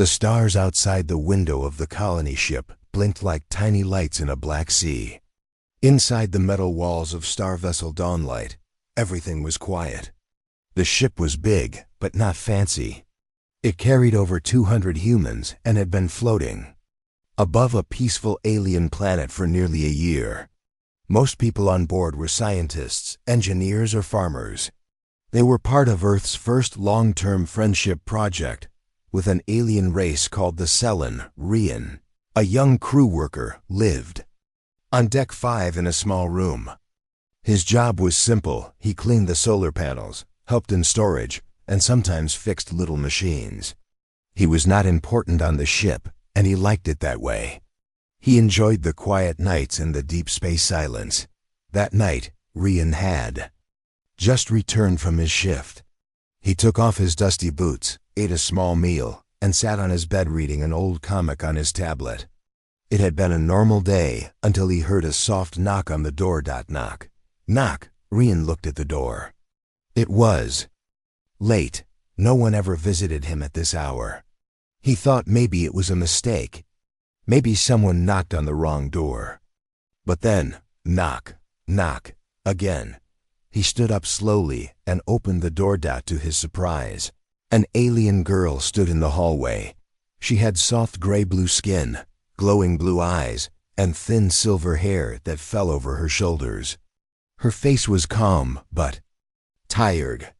The stars outside the window of the colony ship blinked like tiny lights in a black sea. Inside the metal walls of Star Vessel Dawnlight, everything was quiet. The ship was big, but not fancy. It carried over 200 humans and had been floating above a peaceful alien planet for nearly a year. Most people on board were scientists, engineers, or farmers. They were part of Earth's first long-term friendship project with an alien race called the Cellin Rian. A young crew worker lived on Deck 5 in a small room. His job was simple. He cleaned the solar panels, helped in storage, and sometimes fixed little machines. He was not important on the ship, and he liked it that way. He enjoyed the quiet nights and the deep space silence. That night, Rian had just returned from his shift. He took off his dusty boots, ate a small meal, and sat on his bed reading an old comic on his tablet. It had been a normal day until he heard a soft knock on the door. Knock. Knock. Rian looked at the door. It was late. No one ever visited him at this hour. He thought maybe it was a mistake. Maybe someone knocked on the wrong door. But then, knock, knock, again. He stood up slowly and opened the door. To his surprise, an alien girl stood in the hallway. She had soft gray-blue skin, glowing blue eyes, and thin silver hair that fell over her shoulders. Her face was calm, but tired.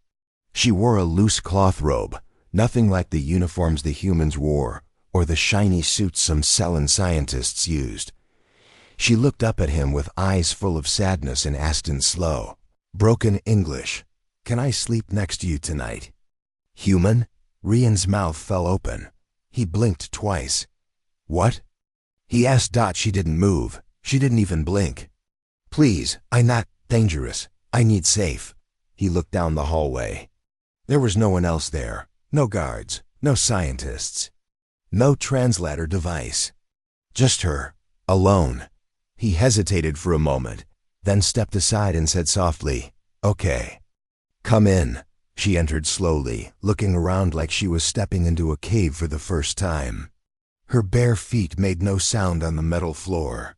She wore a loose cloth robe, nothing like the uniforms the humans wore, or the shiny suits some Cellin scientists used. She looked up at him with eyes full of sadness and asked in slow, broken English, "Can I sleep next to you tonight?" Human? Rian's mouth fell open. He blinked twice. What? He asked. She didn't move. She didn't even blink. Please, I'm not dangerous. I need safe. He looked down the hallway. There was no one else there. No guards. No scientists. No translator device. Just her. Alone. He hesitated for a moment, then stepped aside and said softly, "Okay. Come in." She entered slowly, looking around like she was stepping into a cave for the first time. Her bare feet made no sound on the metal floor.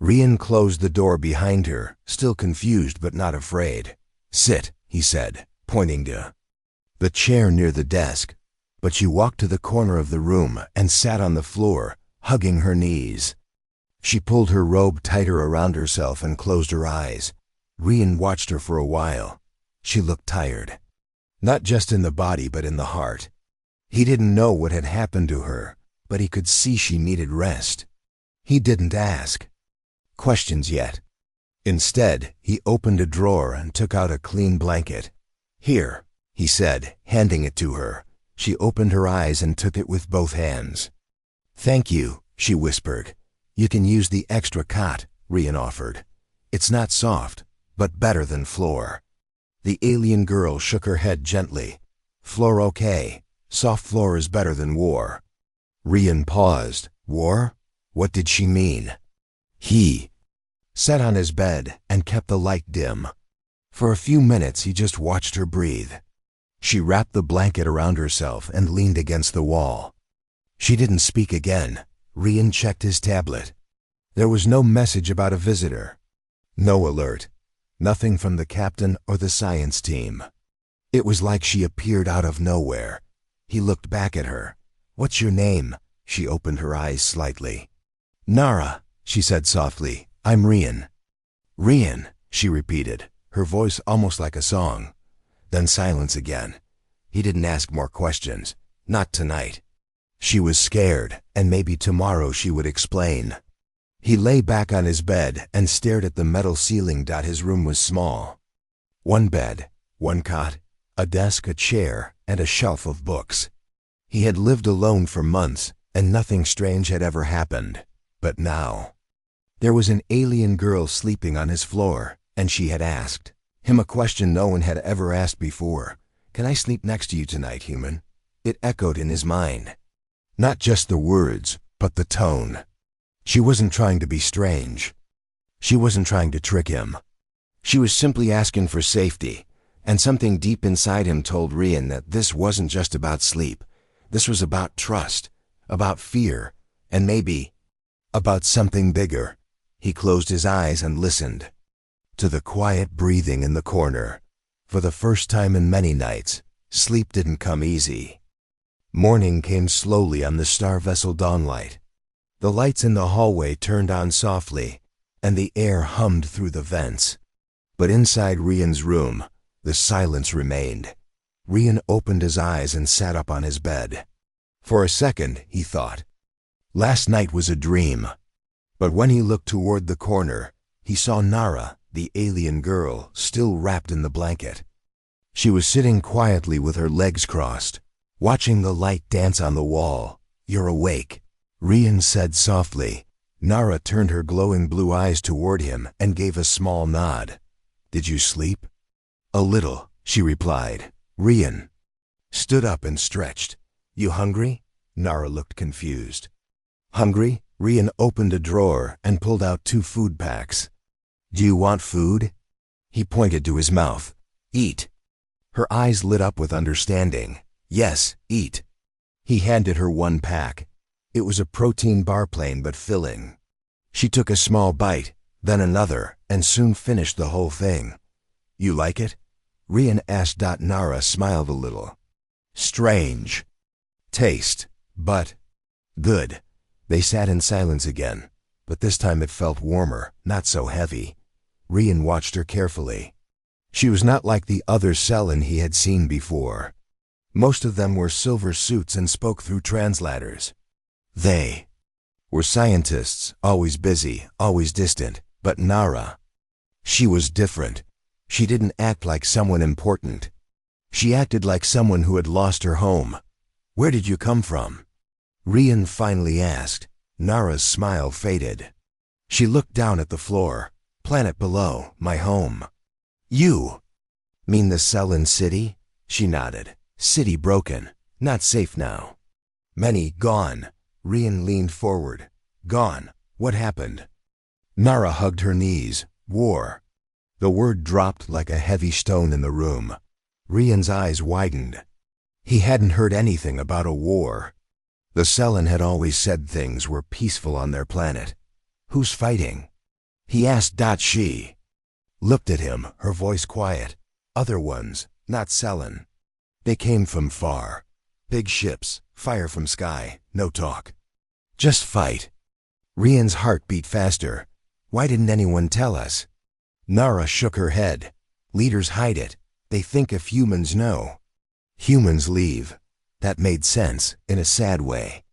Rian closed the door behind her, still confused but not afraid. "Sit," he said, pointing to the chair near the desk. But she walked to the corner of the room and sat on the floor, hugging her knees. She pulled her robe tighter around herself and closed her eyes. Rian watched her for a while. She looked tired. Not just in the body but in the heart. He didn't know what had happened to her, but he could see she needed rest. He didn't ask questions yet. Instead, he opened a drawer and took out a clean blanket. "Here," he said, handing it to her. She opened her eyes and took it with both hands. "Thank you," she whispered. "You can use the extra cot," Rian offered. "It's not soft, but better than floor." The alien girl shook her head gently. "Floor okay. Soft floor is better than war." Rian paused. War? What did she mean? He sat on his bed and kept the light dim. For a few minutes he just watched her breathe. She wrapped the blanket around herself and leaned against the wall. She didn't speak again. Rian checked his tablet. There was no message about a visitor. No alert. Nothing from the captain or the science team. It was like she appeared out of nowhere. He looked back at her. "What's your name?" She opened her eyes slightly. "Nara," she said softly. "I'm Rian." "Rian," she repeated, her voice almost like a song. Then silence again. He didn't ask more questions. Not tonight. She was scared, and maybe tomorrow she would explain. He lay back on his bed and stared at the metal ceiling. His room was small. One bed, one cot, a desk, a chair, and a shelf of books. He had lived alone for months, and nothing strange had ever happened. But now, there was an alien girl sleeping on his floor, and she had asked him a question no one had ever asked before. "Can I sleep next to you tonight, human?" It echoed in his mind. Not just the words, but the tone. She wasn't trying to be strange. She wasn't trying to trick him. She was simply asking for safety, and something deep inside him told Rian that this wasn't just about sleep. This was about trust, about fear, and maybe about something bigger. He closed his eyes and listened to the quiet breathing in the corner. For the first time in many nights, sleep didn't come easy. Morning came slowly on the star vessel dawnlight. The lights in the hallway turned on softly, and the air hummed through the vents. But inside Rian's room, the silence remained. Rian opened his eyes and sat up on his bed. For a second, he thought, last night was a dream. But when he looked toward the corner, he saw Nara, the alien girl, still wrapped in the blanket. She was sitting quietly with her legs crossed, watching the light dance on the wall. "You're awake," Rian said softly. Nara turned her glowing blue eyes toward him and gave a small nod. "Did you sleep?" "A little," she replied. Rian stood up and stretched. "You hungry?" Nara looked confused. "Hungry?" Rian opened a drawer and pulled out 2 food packs. "Do you want food?" He pointed to his mouth. "Eat." Her eyes lit up with understanding. "Yes, eat." He handed her 1 pack. It was a protein bar, plain but filling. She took a small bite, then another, and soon finished the whole thing. "You like it?" Rian asked. Nara smiled a little. "Strange taste, but good." They sat in silence again, but this time it felt warmer, not so heavy. Rian watched her carefully. She was not like the other Cellin he had seen before. Most of them wore silver suits and spoke through translators. They were scientists, always busy, always distant, but Nara, she was different. She didn't act like someone important. She acted like someone who had lost her home. "Where did you come from?" Rian finally asked. Nara's smile faded. She looked down at the floor. "Planet below, my home." "You mean the Cellin city?" She nodded. "City broken, not safe now. Many gone." Rian leaned forward. "Gone? What happened?" Nara hugged her knees. "War." The word dropped like a heavy stone in the room. Rian's eyes widened. He hadn't heard anything about a war. The Cellin had always said things were peaceful on their planet. "Who's fighting?" he asked. She looked at him, her voice quiet. "Other ones, not Cellin. They came from far. Big ships, fire from sky, no talk. Just fight." Rian's heart beat faster. "Why didn't anyone tell us?" Nara shook her head. "Leaders hide it. They think if humans know, humans leave." That made sense, in a sad way.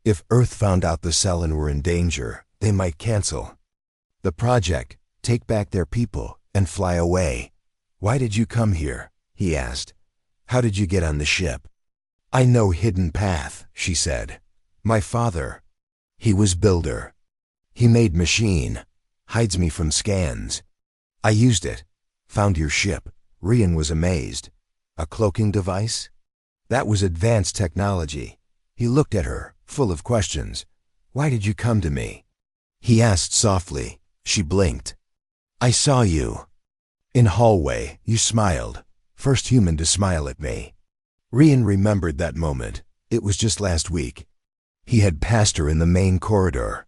If Earth found out the Cellin were in danger, they might cancel the project, take back their people, and fly away. "Why did you come here?" he asked. "How did you get on the ship?" "I know hidden path," she said. "My father, he was builder. He made machine, hides me from scans. I used it, found your ship." Rian was amazed. "A cloaking device?" "That was advanced technology." He looked at her, full of questions. "Why did you come to me?" he asked softly. She blinked. "I saw you in hallway. You smiled. First human to smile at me." Rian remembered that moment. It was just last week. He had passed her in the main corridor.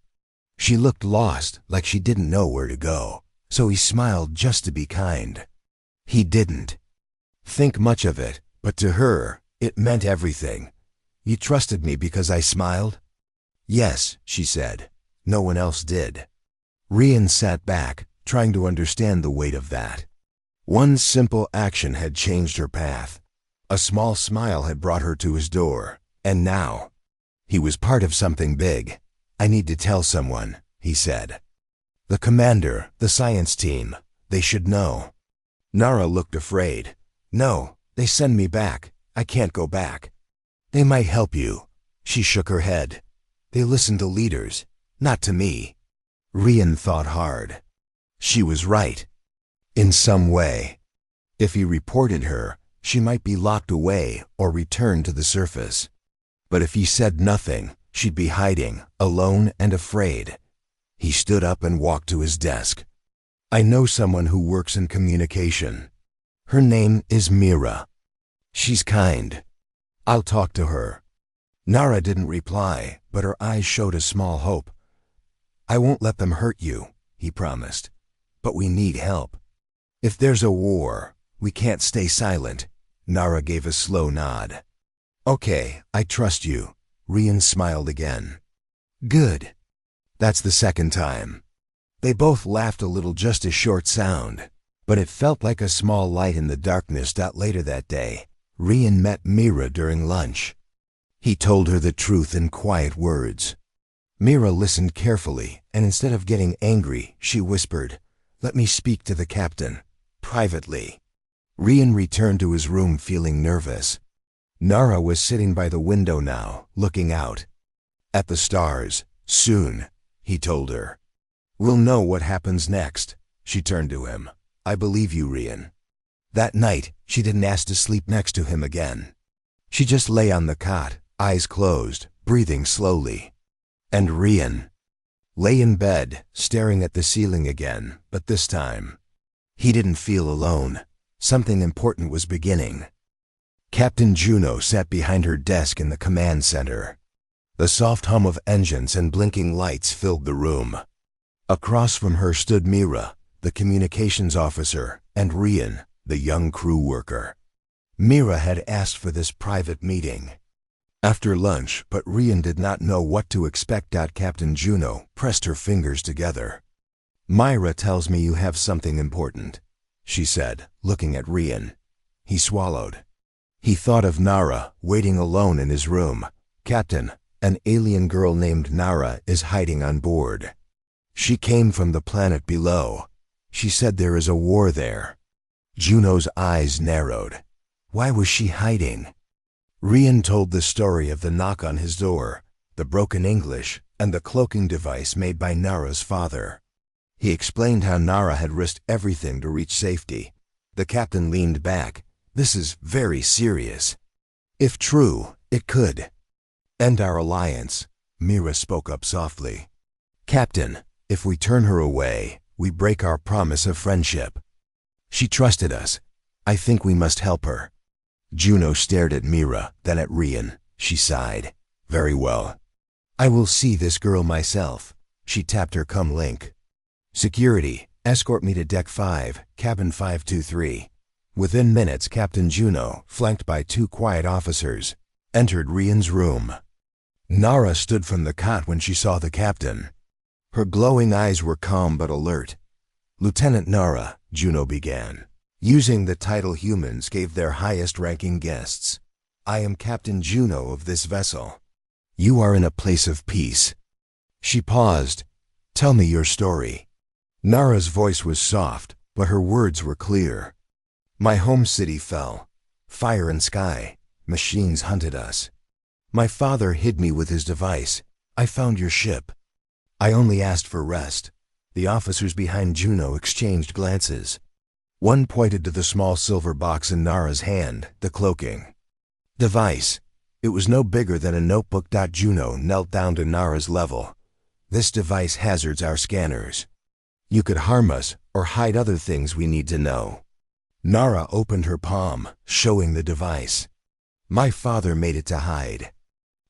She looked lost, like she didn't know where to go, so he smiled just to be kind. He didn't think much of it, but to her, it meant everything. "You trusted me because I smiled?" "Yes," she said. "No one else did." Rian sat back, trying to understand the weight of that. One simple action had changed her path. A small smile had brought her to his door, and now he was part of something big. "I need to tell someone," he said. "The commander, the science team, they should know." Nara looked afraid. "No, they send me back. I can't go back." "They might help you." She shook her head. "They listen to leaders, not to me." Rian thought hard. She was right. In some way. If he reported her, she might be locked away or returned to the surface. But if he said nothing, she'd be hiding, alone and afraid. He stood up and walked to his desk. "I know someone who works in communication. Her name is Mira. She's kind. I'll talk to her." Nara didn't reply, but her eyes showed a small hope. I won't let them hurt you, he promised. But we need help. If there's a war, we can't stay silent. Nara gave a slow nod. Okay, I trust you. Rian smiled again. Good. That's the second time. They both laughed a little, just a short sound, but it felt like a small light in the darkness. Later that day, Rian met Mira during lunch. He told her the truth in quiet words. Mira listened carefully, and instead of getting angry, she whispered, "Let me speak to the captain, privately." Rian returned to his room feeling nervous. Nara was sitting by the window now, looking out at the stars. Soon, he told her. We'll know what happens next. She turned to him. I believe you, Rian. That night, she didn't ask to sleep next to him again. She just lay on the cot, eyes closed, breathing slowly. And Rian lay in bed, staring at the ceiling again, but this time, he didn't feel alone. Something important was beginning. Captain Juno sat behind her desk in the command center. The soft hum of engines and blinking lights filled the room. Across from her stood Mira, the communications officer, and Rian, the young crew worker. Mira had asked for this private meeting after lunch, but Rian did not know what to expect. Captain Juno pressed her fingers together. Myra tells me you have something important, she said, looking at Rian. He swallowed. He thought of Nara, waiting alone in his room. Captain, an alien girl named Nara is hiding on board. She came from the planet below. She said there is a war there. Juno's eyes narrowed. Why was she hiding? Rian told the story of the knock on his door, the broken English, and the cloaking device made by Nara's father. He explained how Nara had risked everything to reach safety. The captain leaned back. This is very serious. If true, it could end our alliance. Mira spoke up softly. Captain, if we turn her away, we break our promise of friendship. She trusted us. I think we must help her. Juno stared at Mira, then at Rian. She sighed. Very well. I will see this girl myself. She tapped her link. Security, escort me to Deck 5, Cabin 523. Within minutes, Captain Juno, flanked by two quiet officers, entered Rian's room. Nara stood from the cot when she saw the captain. Her glowing eyes were calm but alert. Lieutenant Nara, Juno began, using the title humans gave their highest-ranking guests. I am Captain Juno of this vessel. You are in a place of peace. She paused. Tell me your story. Nara's voice was soft, but her words were clear. My home city fell. Fire and sky. Machines hunted us. My father hid me with his device. I found your ship. I only asked for rest. The officers behind Juno exchanged glances. One pointed to the small silver box in Nara's hand, the cloaking device. It was no bigger than a notebook. Juno knelt down to Nara's level. This device hazards our scanners. You could harm us or hide other things we need to know. Nara opened her palm, showing the device. My father made it to hide.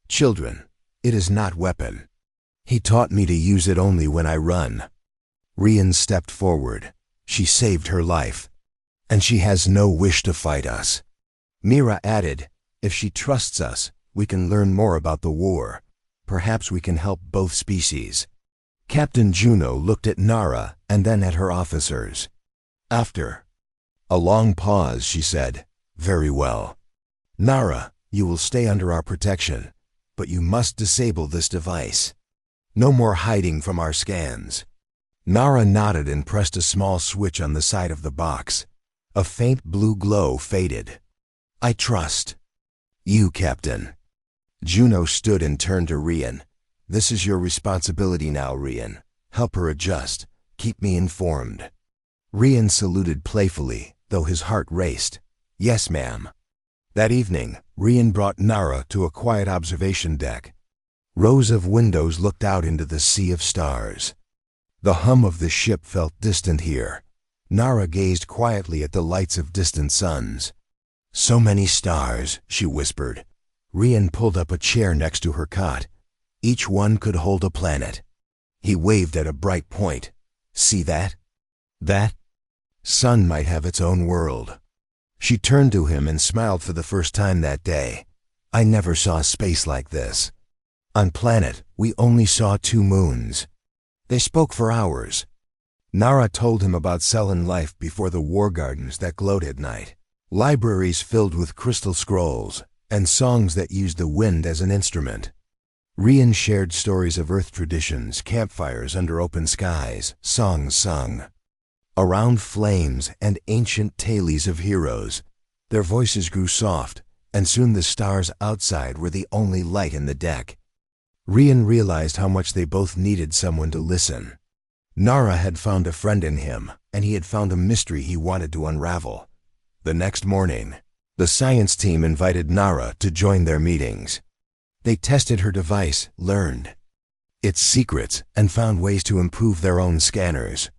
Children, it is not weapon. He taught me to use it only when I run. Rian stepped forward. She saved her life. And she has no wish to fight us. Mira added, if she trusts us, we can learn more about the war. Perhaps we can help both species. Captain Juno looked at Nara and then at her officers. After a long pause, she said, very well. Nara, you will stay under our protection, but you must disable this device. No more hiding from our scans. Nara nodded and pressed a small switch on the side of the box. A faint blue glow faded. I trust you, Captain. Juno stood and turned to Rian. This is your responsibility now, Rian. Help her adjust. Keep me informed. Rian saluted playfully, though his heart raced. Yes, ma'am. That evening, Rian brought Nara to a quiet observation deck. Rows of windows looked out into the sea of stars. The hum of the ship felt distant here. Nara gazed quietly at the lights of distant suns. So many stars, she whispered. Rian pulled up a chair next to her cot. Each one could hold a planet. He waved at a bright point. See that? That? Sun might have its own world. She turned to him and smiled for the first time that day. I never saw space like this. On planet, we only saw 2 moons. They spoke for hours. Nara told him about Cellen life before the war gardens that glowed at night. Libraries filled with crystal scrolls, and songs that used the wind as an instrument. Rian shared stories of Earth traditions, campfires under open skies, songs sung around flames, and ancient tales of heroes. Their voices grew soft, and soon the stars outside were the only light in the deck. Rian realized how much they both needed someone to listen. Nara had found a friend in him, and he had found a mystery he wanted to unravel. The next morning, the science team invited Nara to join their meetings. They tested her device, learned its secrets, and found ways to improve their own scanners.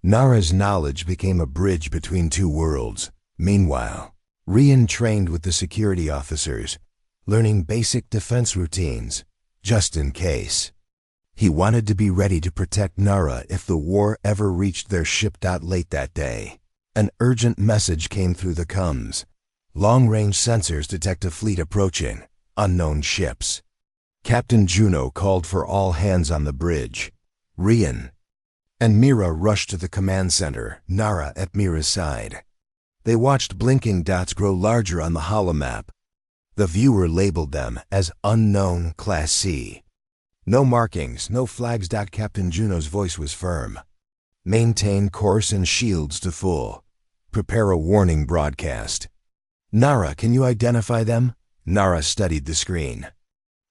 Nara's knowledge became a bridge between 2 worlds. Meanwhile, Rian trained with the security officers, learning basic defense routines, just in case. He wanted to be ready to protect Nara if the war ever reached their ship. Late that day, an urgent message came through the comms. Long-range sensors detect a fleet approaching. Unknown ships. Captain Juno called for all hands on the bridge. Rian and Mira rushed to the command center, Nara at Mira's side. They watched blinking dots grow larger on the holomap. The viewer labeled them as Unknown Class C. No markings, no flags. Captain Juno's voice was firm. Maintain course and shields to full. Prepare a warning broadcast. Nara, can you identify them? Nara studied the screen.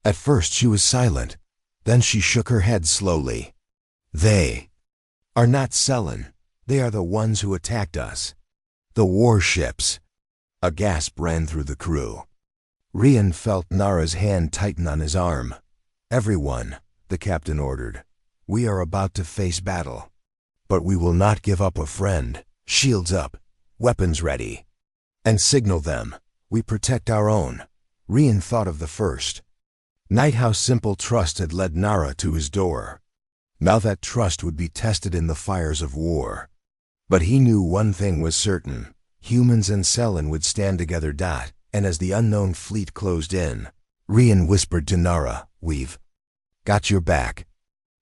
At first she was silent. Then she shook her head slowly. They are not Cellen. They are the ones who attacked us. The warships. A gasp ran through the crew. Rian felt Nara's hand tighten on his arm. Everyone, the captain ordered. We are about to face battle. But we will not give up a friend. Shields up. Weapons ready. And signal them. We protect our own. Rian thought of the first night how simple trust had led Nara to his door. Now that trust would be tested in the fires of war. But he knew one thing was certain. Humans and Cellen would stand together. And as the unknown fleet closed in, Rian whispered to Nara, We've got your back.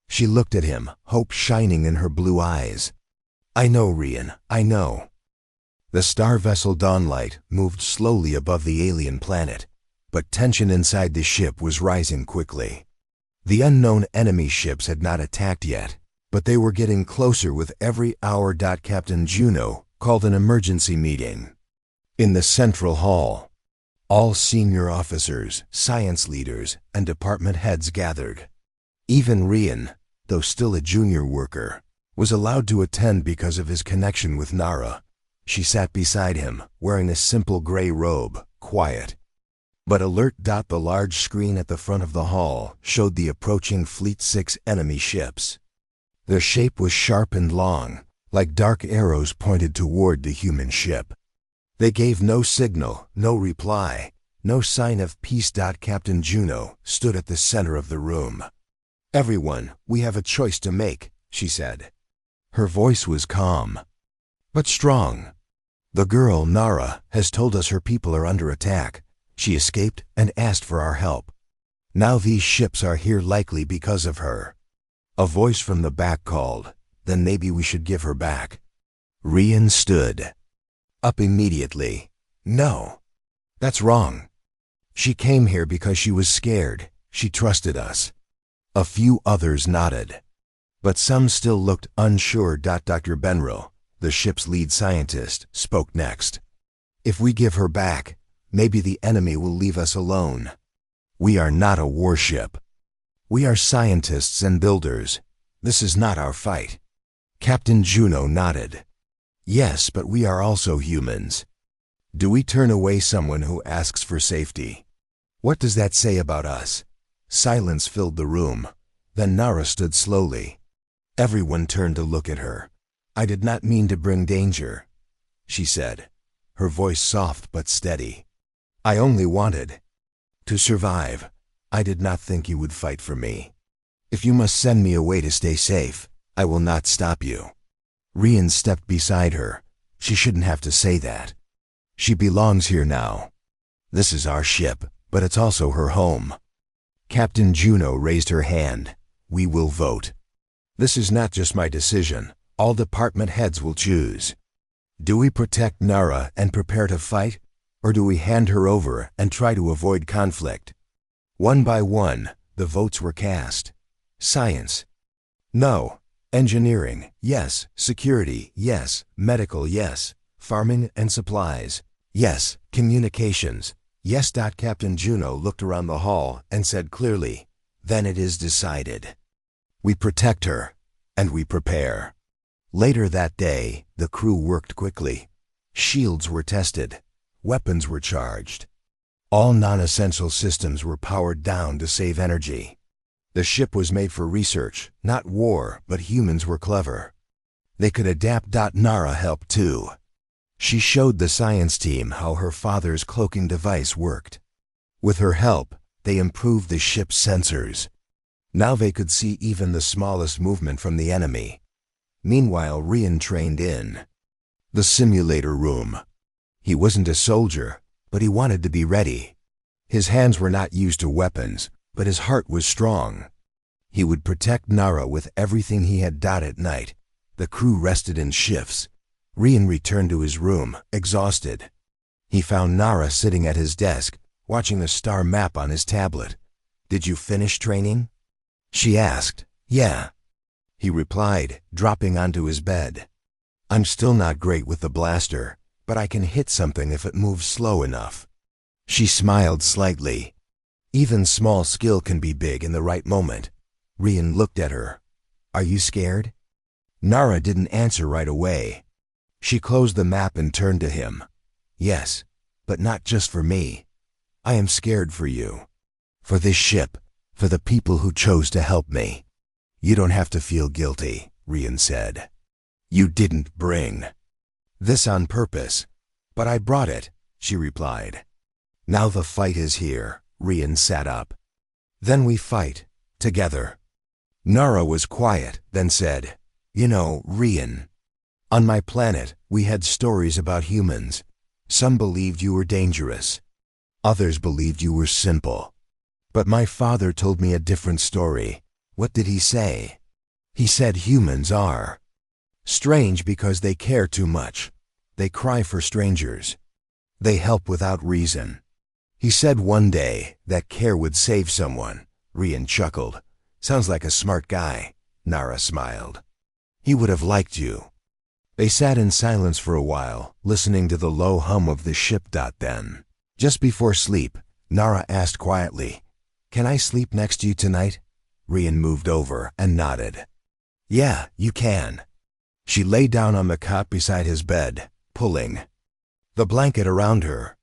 She looked at him, hope shining in her blue eyes. I know, Rian, I know. The star vessel Dawnlight moved slowly above the alien planet, but tension inside the ship was rising quickly. The unknown enemy ships had not attacked yet, but they were getting closer with every hour. Captain Juno called an emergency meeting. In the central hall, all senior officers, science leaders, and department heads gathered. Even Rian, though still a junior worker, was allowed to attend because of his connection with Nara. She sat beside him, wearing a simple gray robe, quiet but alert. The large screen at the front of the hall showed the approaching Fleet 6 enemy ships. Their shape was sharp and long, like dark arrows pointed toward the human ship. They gave no signal, no reply, no sign of peace. Captain Juno stood at the center of the room. Everyone, we have a choice to make, she said. Her voice was calm, but strong. The girl, Nara, has told us her people are under attack. She escaped and asked for our help. Now these ships are here likely because of her. A voice from the back called, then maybe we should give her back. Rian stood up immediately. No, that's wrong. She came here because she was scared. She trusted us. A few others nodded, but some still looked unsure. Dr. Benro, the ship's lead scientist, spoke next. If we give her back, maybe the enemy will leave us alone. We are not a warship. We are scientists and builders. This is not our fight. Captain Juno nodded. Yes, but we are also humans. Do we turn away someone who asks for safety? What does that say about us? Silence filled the room. Then Nara stood slowly. Everyone turned to look at her. I did not mean to bring danger, she said, her voice soft but steady. I only wanted To survive. I did not think you would fight for me. If you must send me away to stay safe, I will not stop you. Rian stepped beside her. She shouldn't have to say that. She belongs here now. This is our ship, but it's also her home. Captain Juno raised her hand. We will vote. This is not just my decision. All department heads will choose. Do we protect Nara and prepare to fight, or do we hand her over and try to avoid conflict? One by one, the votes were cast. Science. No. Engineering. Yes. Security. Yes. Medical. Yes. Farming and supplies. Yes. Communications. Yes. Captain Juno looked around the hall and said clearly, then it is decided. We protect her, and we prepare. Later that day, the crew worked quickly. Shields were tested. Weapons were charged. All non-essential systems were powered down to save energy. The ship was made for research, not war, but humans were clever. They could adapt. Nara helped too. She showed the science team how her father's cloaking device worked. With her help, they improved the ship's sensors. Now they could see even the smallest movement from the enemy. Meanwhile, Rian trained in the simulator room. He wasn't a soldier, but he wanted to be ready. His hands were not used to weapons, but his heart was strong. He would protect Nara with everything he had. At night, the crew rested in shifts. Rian returned to his room, exhausted. He found Nara sitting at his desk, watching the star map on his tablet. Did you finish training? She asked. Yeah. He replied, dropping onto his bed. I'm still not great with the blaster, but I can hit something if it moves slow enough. She smiled slightly. Even small skill can be big in the right moment. Rian looked at her. Are you scared? Nara didn't answer right away. She closed the map and turned to him. Yes, but not just for me. I am scared for you. For this ship, for the people who chose to help me. You don't have to feel guilty, Rian said. You didn't bring this on purpose, but I brought it, she replied. Now the fight is here. Rian sat up. Then we fight, together. Nara was quiet, then said, You know, Rian, on my planet, we had stories about humans. Some believed you were dangerous. Others believed you were simple. But my father told me a different story. What did he say? He said humans are strange because they care too much. They cry for strangers. They help without reason. He said one day that care would save someone. Rian chuckled. Sounds like a smart guy. Nara smiled. He would have liked you. They sat in silence for a while, listening to the low hum of the ship. Then, just before sleep, Nara asked quietly, Can I sleep next to you tonight? Rian moved over and nodded. Yeah, you can. She lay down on the cot beside his bed, pulling the blanket around her.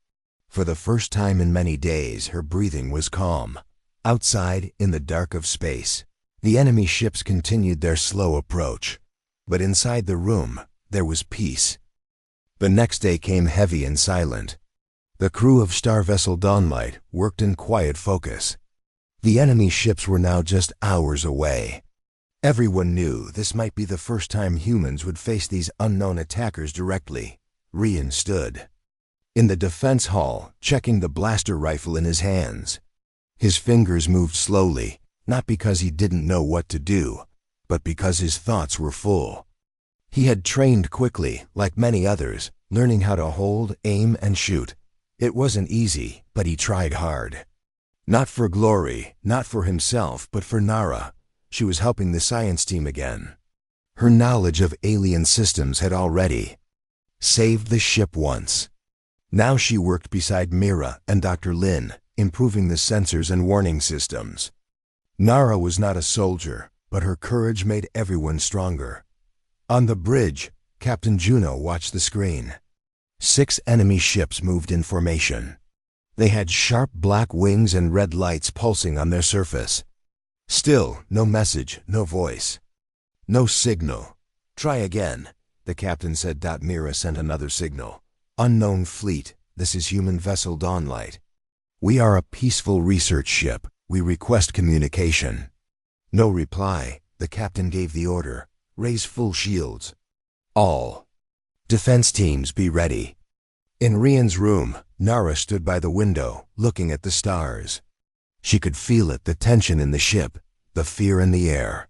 For the first time in many days, her breathing was calm. Outside, in the dark of space, the enemy ships continued their slow approach. But inside the room, there was peace. The next day came heavy and silent. The crew of star vessel Dawnlight worked in quiet focus. The enemy ships were now just hours away. Everyone knew this might be the first time humans would face these unknown attackers directly. Rian stood in the defense hall, checking the blaster rifle in his hands. His fingers moved slowly, not because he didn't know what to do, but because his thoughts were full. He had trained quickly, like many others, learning how to hold, aim, and shoot. It wasn't easy, but he tried hard. Not for glory, not for himself, but for Nara. She was helping the science team again. Her knowledge of alien systems had already saved the ship once. Now she worked beside Mira and Dr. Lin, improving the sensors and warning systems. Nara was not a soldier, but her courage made everyone stronger. On the bridge, Captain Juno watched the screen. 6 enemy ships moved in formation. They had sharp black wings and red lights pulsing on their surface. Still, no message, no voice. No signal. Try again, the captain said. Mira sent another signal. Unknown fleet, this is human vessel Dawnlight. "We are a peaceful research ship. We request communication." No reply. The captain gave the order. "Raise full shields. All defense teams be ready." In Rian's room, Nara stood by the window, looking at the stars. She could feel it, the tension in the ship, the fear in the air.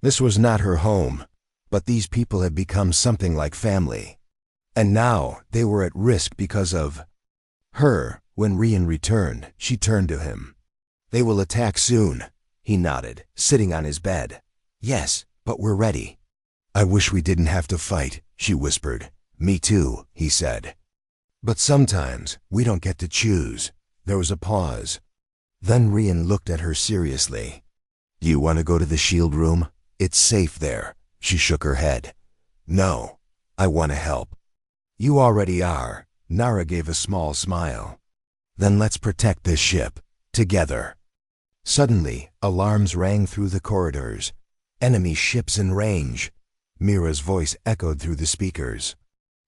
This was not her home, but these people had become something like family. And now they were at risk because of her. When Rian returned, she turned to him. "They will attack soon," he nodded, sitting on his bed. "Yes, but we're ready." "I wish we didn't have to fight," she whispered. "Me too," he said. "But sometimes we don't get to choose." There was a pause. Then Rian looked at her seriously. "Do you want to go to the shield room? It's safe there." She shook her head. "No, I want to help." "You already are." Nara gave a small smile. "Then let's protect this ship, together." Suddenly, alarms rang through the corridors. "Enemy ships in range." Mira's voice echoed through the speakers.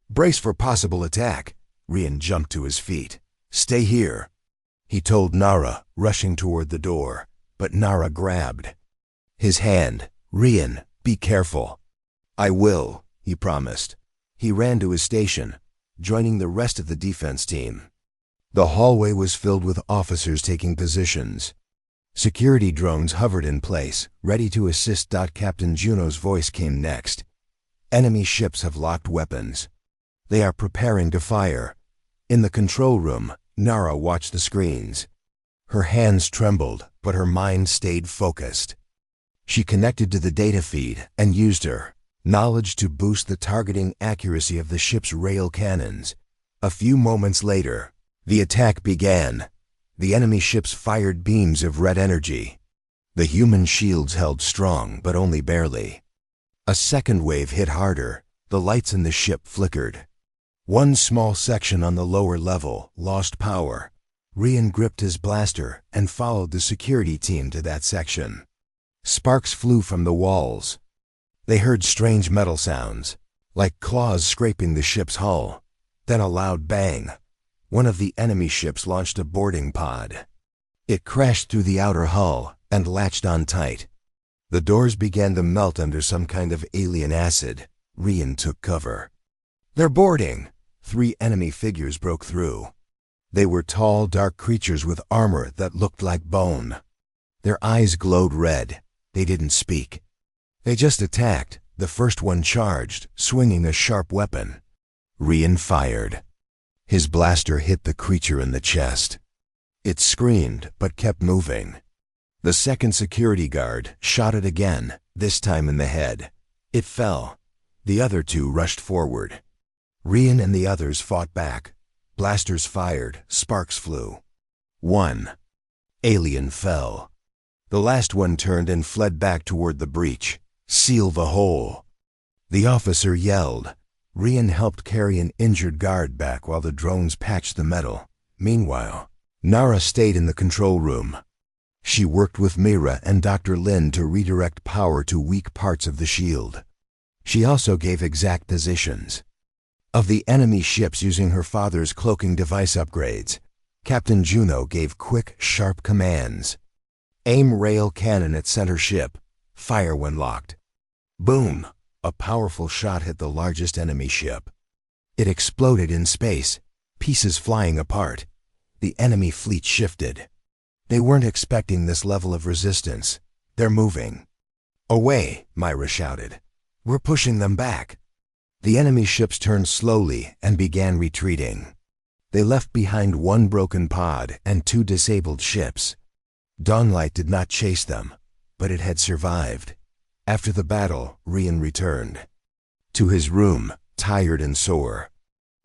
"Brace for possible attack." Rian jumped to his feet. "Stay here," he told Nara, rushing toward the door, but Nara grabbed his hand. "Rian, be careful." "I will," he promised. He ran to his station, joining the rest of the defense team. The hallway was filled with officers taking positions. Security drones hovered in place, ready to assist. Captain Juno's voice came next. "Enemy ships have locked weapons. They are preparing to fire." In the control room, Nara watched the screens. Her hands trembled, but her mind stayed focused. She connected to the data feed and used her knowledge to boost the targeting accuracy of the ship's rail cannons. A few moments later, the attack began. The enemy ships fired beams of red energy. The human shields held strong, but only barely. A second wave hit harder. The lights in the ship flickered. One small section on the lower level lost power. Rian gripped his blaster and followed the security team to that section. Sparks flew from the walls. They heard strange metal sounds, like claws scraping the ship's hull. Then a loud bang. One of the enemy ships launched a boarding pod. It crashed through the outer hull and latched on tight. The doors began to melt under some kind of alien acid. Rian took cover. "They're boarding!" 3 enemy figures broke through. They were tall, dark creatures with armor that looked like bone. Their eyes glowed red. They didn't speak. They just attacked. The first one charged, swinging a sharp weapon. Rian fired. His blaster hit the creature in the chest. It screamed, but kept moving. The second security guard shot it again, this time in the head. It fell. The other 2 rushed forward. Rian and the others fought back. Blasters fired, sparks flew. 1 alien fell. The last one turned and fled back toward the breach. "Seal the hole!" The officer yelled. Rian helped carry an injured guard back while the drones patched the metal. Meanwhile, Nara stayed in the control room. She worked with Mira and Dr. Lin to redirect power to weak parts of the shield. She also gave exact positions of the enemy ships using her father's cloaking device upgrades. Captain Juno gave quick, sharp commands. "Aim rail cannon at center ship. Fire when locked." Boom! A powerful shot hit the largest enemy ship. It exploded in space, pieces flying apart. The enemy fleet shifted. They weren't expecting this level of resistance. "They're moving." "Away!" Myra shouted. "We're pushing them back." The enemy ships turned slowly and began retreating. They left behind 1 broken pod and 2 disabled ships. Dawnlight did not chase them, but it had survived. After the battle, Rian returned to his room, tired and sore.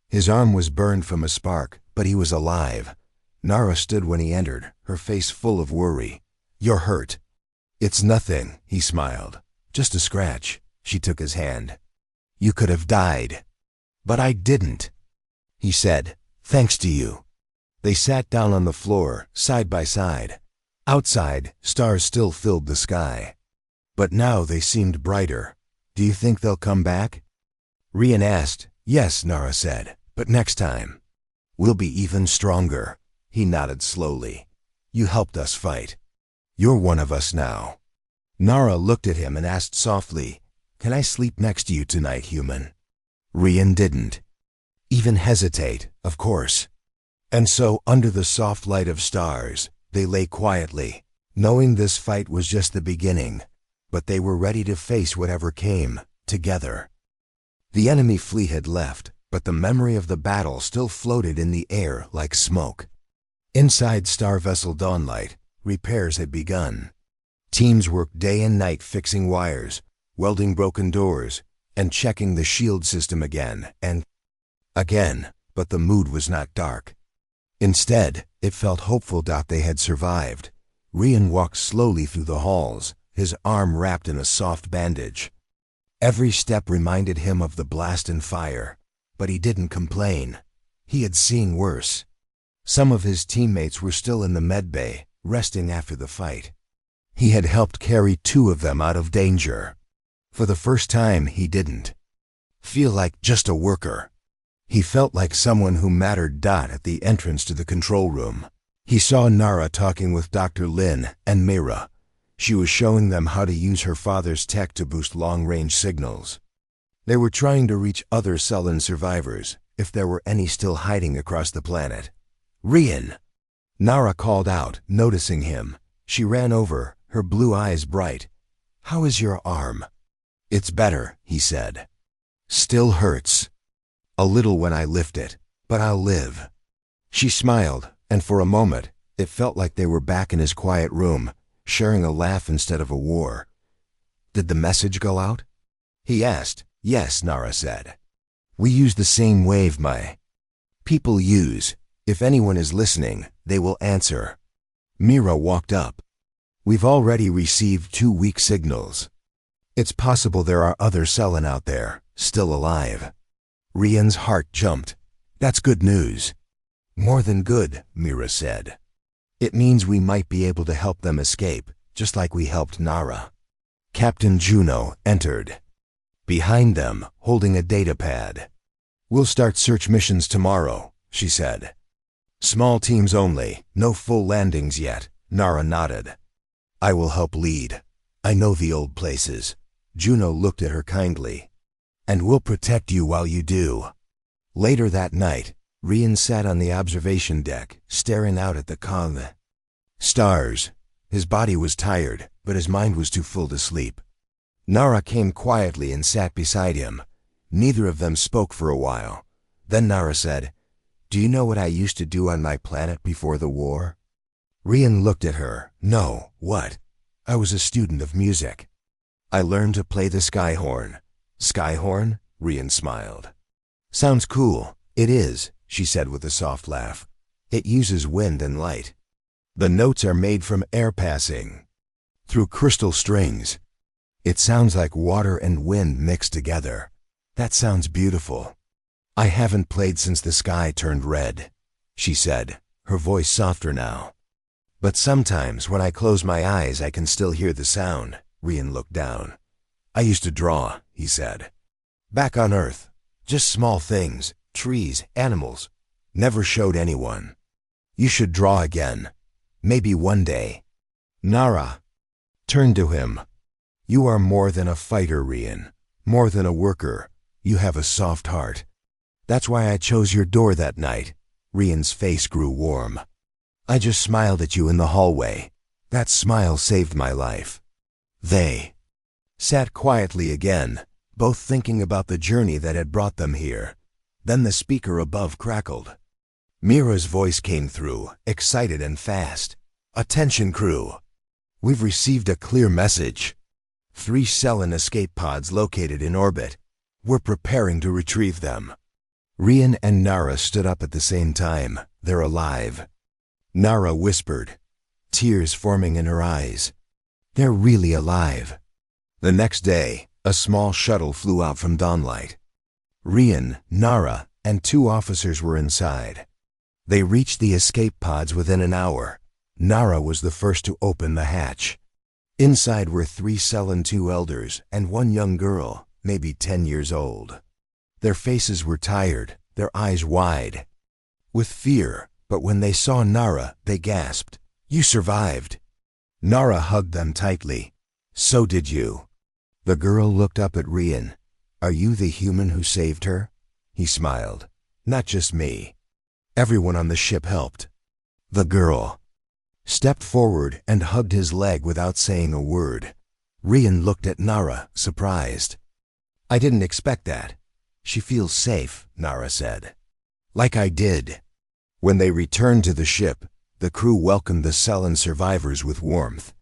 His arm was burned from a spark, but he was alive. Nara stood when he entered, her face full of worry. "You're hurt." "It's nothing," he smiled. "Just a scratch." She took his hand. "You could have died." "But I didn't," he said. "Thanks to you." They sat down on the floor, side by side. Outside, stars still filled the sky. But now they seemed brighter. "Do you think they'll come back?" Rian asked. "Yes," Nara said, "but next time, we'll be even stronger." He nodded slowly. You helped us fight. You're one of us now. Nara looked at him and asked softly, Can I sleep next to you tonight, human? Rian didn't even hesitate, of course. And so, under the soft light of stars, they lay quietly, knowing this fight was just the beginning, but they were ready to face whatever came, together. The enemy fleet had left, but the memory of the battle still floated in the air like smoke. Inside Star Vessel Dawnlight, repairs had begun. Teams worked day and night fixing wires, welding broken doors, and checking the shield system again and again, but the mood was not dark. Instead, it felt hopeful that they had survived. Rian walked slowly through the halls, his arm wrapped in a soft bandage. Every step reminded him of the blast and fire, but he didn't complain. He had seen worse. Some of his teammates were still in the medbay, resting after the fight. He had helped carry 2 of them out of danger. For the first time, he didn't feel like just a worker. He felt like someone who mattered. At the entrance to the control room, he saw Nara talking with Dr. Lin and Mira. She was showing them how to use her father's tech to boost long-range signals. They were trying to reach other Sullen survivors, if there were any still hiding across the planet. Rian! Nara called out, noticing him. She ran over, her blue eyes bright. How is your arm? It's better, he said. Still hurts. A little when I lift it, but I'll live. She smiled, and for a moment, it felt like they were back in his quiet room, sharing a laugh instead of a war. Did the message go out? He asked. Yes, Nara said. We use the same wave my people use. If anyone is listening, they will answer. Mira walked up. We've already received 2 weak signals. It's possible there are other Sullen out there, still alive. Rian's heart jumped. That's good news. More than good, Mira said. It means we might be able to help them escape, just like we helped Nara. Captain Juno entered. Behind them, holding a data pad. We'll start search missions tomorrow, she said. Small teams only, no full landings yet, Nara nodded. I will help lead. I know the old places. Juno looked at her kindly. And we'll protect you while you do. Later that night, Rian sat on the observation deck, staring out at the calm stars. His body was tired, but his mind was too full to sleep. Nara came quietly and sat beside him. Neither of them spoke for a while. Then Nara said, Do you know what I used to do on my planet before the war? Rian looked at her. No, what? I was a student of music. I learned to play the skyhorn. Skyhorn? Rian smiled. Sounds cool. It is, she said with a soft laugh. It uses wind and light. The notes are made from air passing through crystal strings. It sounds like water and wind mixed together. That sounds beautiful. I haven't played since the sky turned red, she said, her voice softer now. But sometimes when I close my eyes I can still hear the sound. Rian looked down. I used to draw, he said. Back on Earth, just small things, trees, animals. Never showed anyone. You should draw again. Maybe one day. Nara turned to him. You are more than a fighter, Rian. More than a worker. You have a soft heart. That's why I chose your door that night. Rian's face grew warm. I just smiled at you in the hallway. That smile saved my life. They sat quietly again, both thinking about the journey that had brought them here. Then the speaker above crackled. Mira's voice came through, excited and fast. Attention crew. We've received a clear message. 3 Sullen escape pods located in orbit. We're preparing to retrieve them. Rian and Nara stood up at the same time. They're alive. Nara whispered, tears forming in her eyes. They're really alive. The next day, a small shuttle flew out from Dawnlight. Rian, Nara, and 2 officers were inside. They reached the escape pods within an hour. Nara was the first to open the hatch. Inside were 3 Sullen 2 elders and 1 young girl, maybe 10 years old. Their faces were tired, their eyes wide with fear, But when they saw Nara, they gasped, "You survived!" Nara hugged them tightly. "So did you." The girl looked up at Rian. "Are you the human who saved her?" He smiled. "Not just me. Everyone on the ship helped." The girl stepped forward and hugged his leg without saying a word. Rian looked at Nara, surprised. "I didn't expect that." "She feels safe," Nara said. "Like I did." When they returned to the ship, the crew welcomed the sullen survivors with warmth.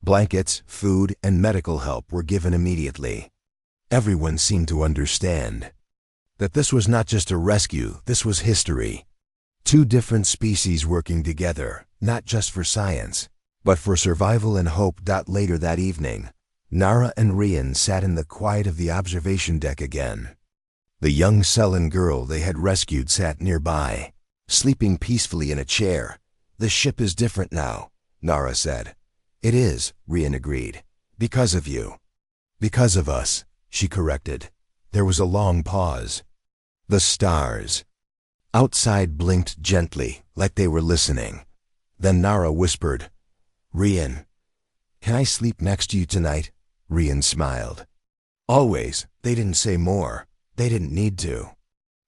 Blankets, food, and medical help were given immediately. Everyone seemed to understand that this was not just a rescue, this was history. Two different species working together, not just for science, but for survival and hope. Later that evening, Nara and Rian sat in the quiet of the observation deck again. The young sullen girl they had rescued sat nearby, sleeping peacefully in a chair. "The ship is different now," Nara said. "It is," Rian agreed. "Because of you." "Because of us," she corrected. There was a long pause. The stars outside blinked gently, like they were listening. Then Nara whispered, "Rian, can I sleep next to you tonight?" Rian smiled. "Always." They didn't say more. They didn't need to.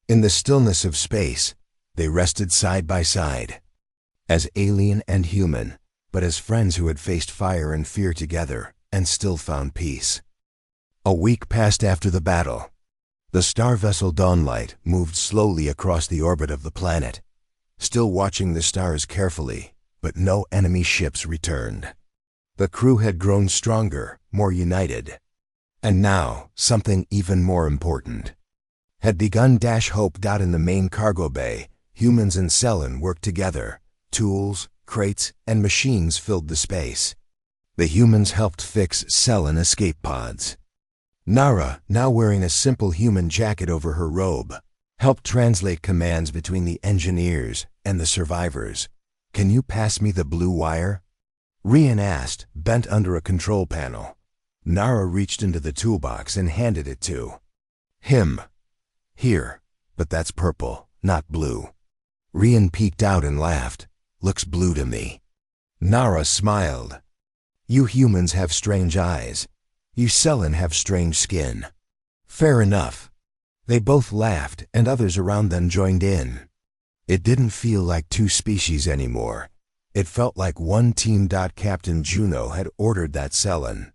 In the stillness of space, they rested side by side, as alien and human, but as friends who had faced fire and fear together and still found peace. A week passed after the battle. The star vessel Dawnlight moved slowly across the orbit of the planet, still watching the stars carefully, but no enemy ships returned. The crew had grown stronger, more united. And now, something even more important had begun. Hope. In the main cargo bay, humans and Cellin worked together. Tools, crates, and machines filled the space. The humans helped fix Cellin escape pods. Nara, now wearing a simple human jacket over her robe, helped translate commands between the engineers and the survivors. "Can you pass me the blue wire?" Rian asked, bent under a control panel. Nara reached into the toolbox and handed it to him. "Here, but that's purple, not blue." Rian peeked out and laughed. "Looks blue to me." Nara smiled. "You humans have strange eyes. You Cellin have strange skin." "Fair enough." They both laughed, and others around them joined in. It didn't feel like two species anymore. It felt like one team. Captain Juno had ordered that Cellin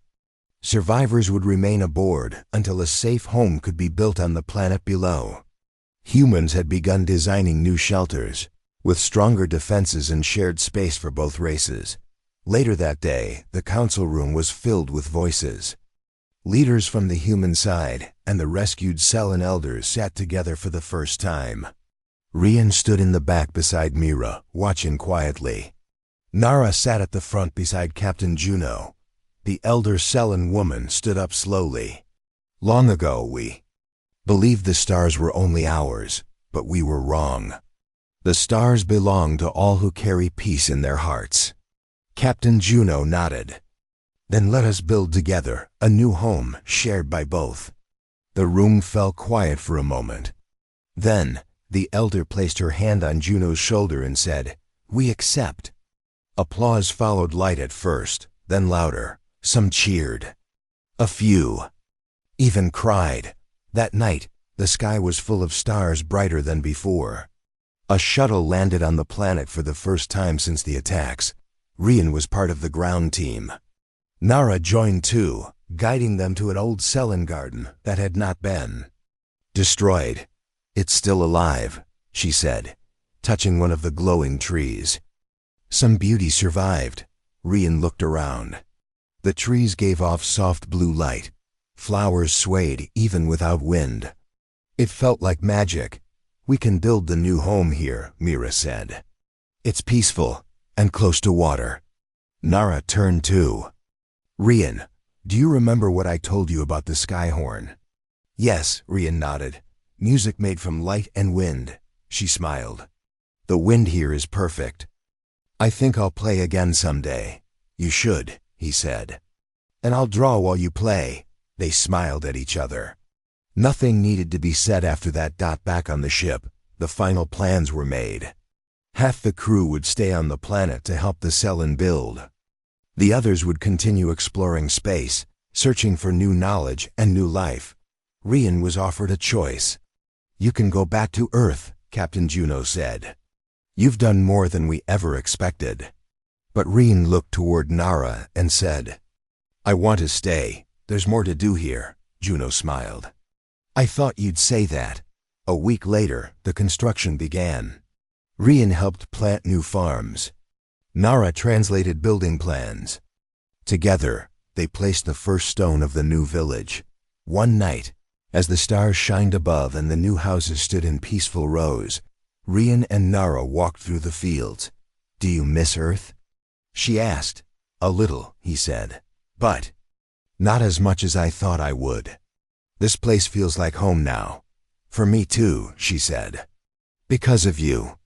survivors would remain aboard until a safe home could be built on the planet below. Humans had begun designing new shelters, with stronger defenses and shared space for both races. Later that day, the council room was filled with voices. Leaders from the human side and the rescued Cellin elders sat together for the first time. Rian stood in the back beside Mira, watching quietly. Nara sat at the front beside Captain Juno. The elder Cellin woman stood up slowly. "Long ago we believed the stars were only ours, but we were wrong. The stars belong to all who carry peace in their hearts." Captain Juno nodded. "Then let us build together a new home shared by both." The room fell quiet for a moment. Then the elder placed her hand on Juno's shoulder and said, "We accept." Applause followed, light at first, then louder. Some cheered. A few even cried. That night, the sky was full of stars, brighter than before. A shuttle landed on the planet for the first time since the attacks. Rian was part of the ground team. Nara joined too, guiding them to an old Cellin garden that had not been destroyed. "It's still alive," she said, touching one of the glowing trees. "Some beauty survived." Rian looked around. The trees gave off soft blue light. Flowers swayed even without wind. It felt like magic. "We can build the new home here," Mira said. "It's peaceful and close to water." Nara turned too. "Rian, do you remember what I told you about the Skyhorn?" "Yes," Rian nodded. "Music made from light and wind." She smiled. "The wind here is perfect. I think I'll play again someday." "You should," he said. "And I'll draw while you play." They smiled at each other. Nothing needed to be said after that. Back on the ship, the final plans were made. Half the crew would stay on the planet to help the Cellin build. The others would continue exploring space, searching for new knowledge and new life. Rian was offered a choice. "You can go back to Earth," Captain Juno said. "You've done more than we ever expected." But Rian looked toward Nara and said, "I want to stay. There's more to do here." Juno smiled. "I thought you'd say that." A week later, the construction began. Rian helped plant new farms. Nara translated building plans. Together, they placed the first stone of the new village. One night, as the stars shined above and the new houses stood in peaceful rows, Rian and Nara walked through the fields. "Do you miss Earth?" she asked. "A little," he said. "But not as much as I thought I would. This place feels like home now." "For me too," she said. "Because of you."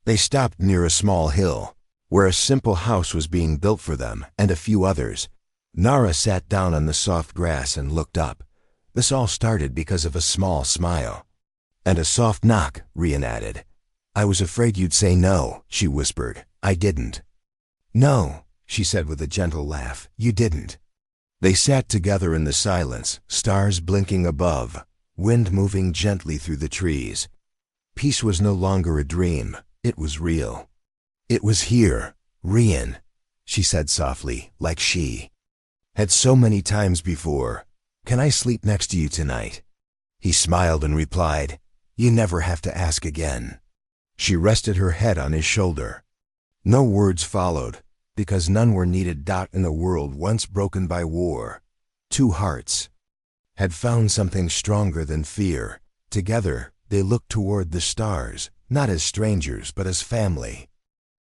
They stopped near a small hill, where a simple house was being built for them and a few others. Nara sat down on the soft grass and looked up. This all started because of a small smile. "And a soft knock," Rian added. "I was afraid you'd say no," she whispered. "I didn't." "No," she said with a gentle laugh. "You didn't." They sat together in the silence, stars blinking above, wind moving gently through the trees. Peace was no longer a dream. It was real. "It was here, Rian," she said softly, like she had so many times before. "Can I sleep next to you tonight?" He smiled and replied, "You never have to ask again." She rested her head on his shoulder. No words followed, because none were needed. In a world once broken by war, two hearts had found something stronger than fear. Together, they looked toward the stars, not as strangers, but as family.